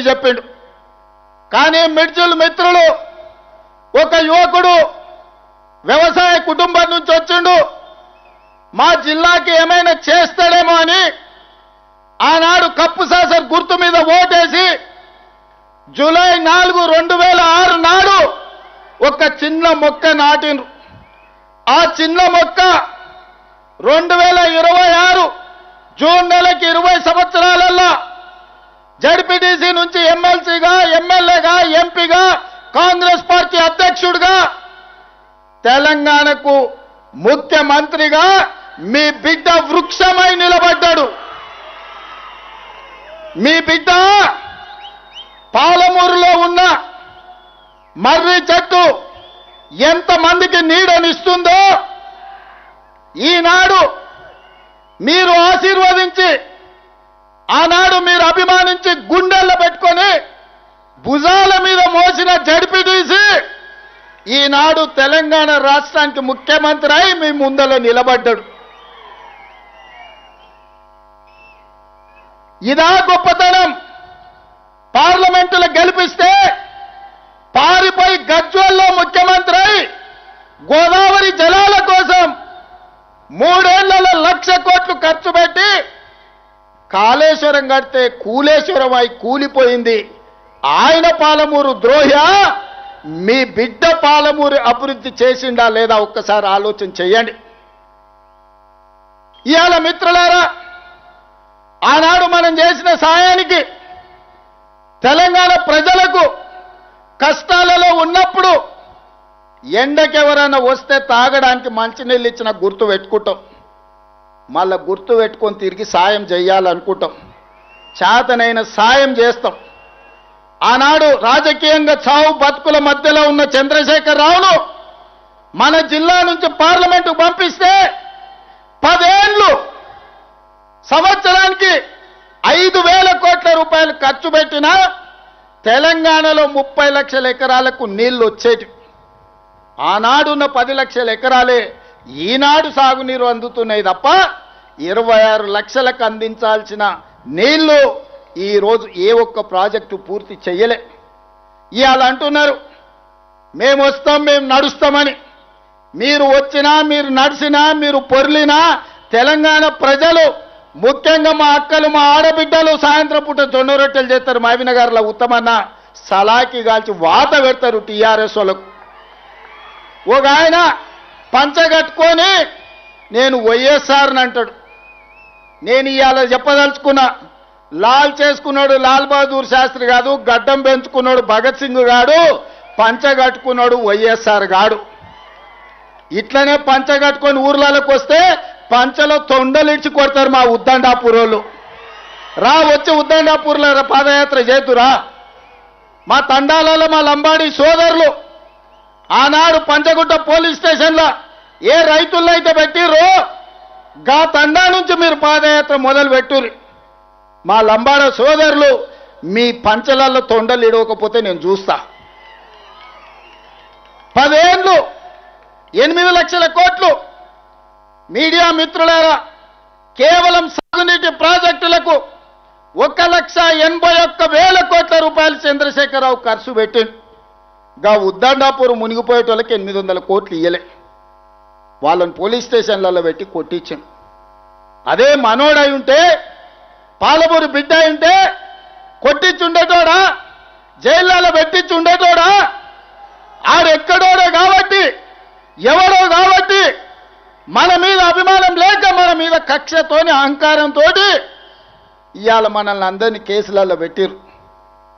చెప్పిండు. కానీ మిర్చిల్ మిత్రులు ఒక యువకుడు వ్యవసాయ కుటుంబం నుంచి వచ్చిండు, మా జిల్లాకి ఏమైనా చేస్తాడేమో అని ఆనాడు కప్పు సాసర్ గుర్తు మీద ఓటేసి జూలై 4, 2006 నాడు ఒక చిన్న మొక్క నాటిండ్రు. ఆ చిన్న మొక్క 2026 జూన్ నెలకి 20 సంవత్సరాలల్లో జడ్పీటీసీ నుంచి ఎమ్మెల్సీగా, ఎమ్మెల్యేగా, ఎంపీగా, కాంగ్రెస్ పార్టీ అధ్యక్షుడిగా, తెలంగాణకు ముఖ్యమంత్రిగా మీ బిడ్డ వృక్షమై నిలబడ్డాడు. మీ బిడ్డ పాలమూరులో ఉన్న మర్రి చెట్టు ఎంతమందికి నీడనిస్తుందో ఈనాడు మీరు ఆశీర్వదించి, ఆనాడు మీరు అభిమానించి గుండెల్లో పెట్టుకొని భుజాల మీద మోసిన జడ్పీటీసీ ఈనాడు తెలంగాణ రాష్ట్రానికి ముఖ్యమంత్రి అయి మీ ముందర నిలబడ్డాడు. ఇదా గొప్పతనం. పార్లమెంటులో గెలిపిస్తే పారిపోయి గజ్వేల్లో ముఖ్యమంత్రి అయి గోదావరి జలాల కోసం 3 ఏళ్లలో 1,00,000 కోట్లు ఖర్చు పెట్టి కాళేశ్వరం కడితే కూలేశ్వరం అయి కూలిపోయింది. ఆయన పాలమూరు ద్రోహి, మీ బిడ్డ పాలమూరు అభివృద్ధి చేసిండా లేదా ఒక్కసారి ఆలోచన చేయండి. ఇవాళ మిత్రులారా, ఆనాడు మనం చేసిన సాయానికి తెలంగాణ ప్రజలకు కష్టాలలో ఉన్నప్పుడు ఎండకెవరైనా వస్తే తాగడానికి మంచినీళ్ళు ఇచ్చిన గుర్తు పెట్టుకుంటాం, మళ్ళా గుర్తు పెట్టుకొని తిరిగి సాయం చేయాలనుకుంటాం, చేతనైన సాయం చేస్తాం. ఆనాడు రాజకీయంగా చావు బతుకుల మధ్యలో ఉన్న చంద్రశేఖర్ రావును మన జిల్లా నుంచి పార్లమెంటుకు పంపిస్తే 10 ఏళ్ళు సంవత్సరానికి 5,000 కోట్ల రూపాయలు ఖర్చు పెట్టినా తెలంగాణలో 30 లక్షల ఎకరాలకు నీళ్లు వచ్చేటి. ఆనాడున్న 10 లక్షల ఎకరాలే ఈనాడు సాగునీరు అందుతున్నాయి తప్ప 26 లక్షలకు అందించాల్సిన నీళ్లు ఈరోజు ఏ ఒక్క ప్రాజెక్టు పూర్తి చెయ్యలే. ఇవాళ అంటున్నారు మేము వస్తాం, మేము నడుస్తామని. మీరు వచ్చినా, మీరు నడిచినా, మీరు పొర్లినా తెలంగాణ ప్రజలు, ముఖ్యంగా మా అక్కలు, మా ఆడబిడ్డలు సాయంత్రం పూట జొన్న రొట్టెలు చేస్తారు. మావినగర్లో ఉత్తమన్న సలాకి కాల్చి వాత పెడతారు టీఆర్ఎస్ వాళ్ళకు. ఒక ఆయన పంచగట్టుకొని నేను వైఎస్ఆర్ని అంటాడు. నేను ఇవాళ చెప్పదలుచుకున్నా, లాల్ చేసుకున్నాడు లాల్ బహదూర్ శాస్త్రి కాదు, గడ్డం పెంచుకున్నాడు భగత్ సింగ్ గాడు, పంచగట్టుకున్నాడు వైఎస్ఆర్ గాడు. ఇట్లనే పంచగట్టుకొని ఊర్లలోకి వస్తే పంచలో తొండలు ఇచ్చి కొడతారు మా ఉద్దండాపూర్ వాళ్ళు. రా, వచ్చి ఉద్దండాపూర్లో పాదయాత్ర చేతురా. మా తండాలలో మా లంబాడి సోదరులు ఆనాడు పంచగుట్ట పోలీస్ స్టేషన్లో ఏ రైతుల్లో అయితే పెట్టిర్రో గా తండా నుంచి మీరు పాదయాత్ర మొదలు పెట్టుర్రి. మా లంబాడ సోదరులు మీ పంచలలో తొండలు ఇడవకపోతే నేను చూస్తా. 10 ఏళ్ళు 8 లక్షల కోట్లు. మీడియా మిత్రులారా, కేవలం సాగునీటి ప్రాజెక్టులకు 1,81,000 కోట్ల రూపాయలు చంద్రశేఖరరావు ఖర్చు పెట్టిండు. గా ఉద్దండాపూర్ మునిగిపోయేటోళ్ళకి 800 కోట్లు ఇయ్యలే. వాళ్ళని పోలీస్ స్టేషన్లలో పెట్టి కొట్టించాం. అదే మనోడై ఉంటే, పాలమూరు బిడ్డ ఉంటే కొట్టించుండేటోడా, జైళ్ళలో పెట్టించుండేటోడా? ఆడెక్కడోడే కాబట్టి, ఎవరో కాబట్టి మన మీద అభిమానం లేక, మన మీద కక్షతోని అహంకారంతో ఇవాళ మనల్ని అందరినీ కేసులలో పెట్టిరు.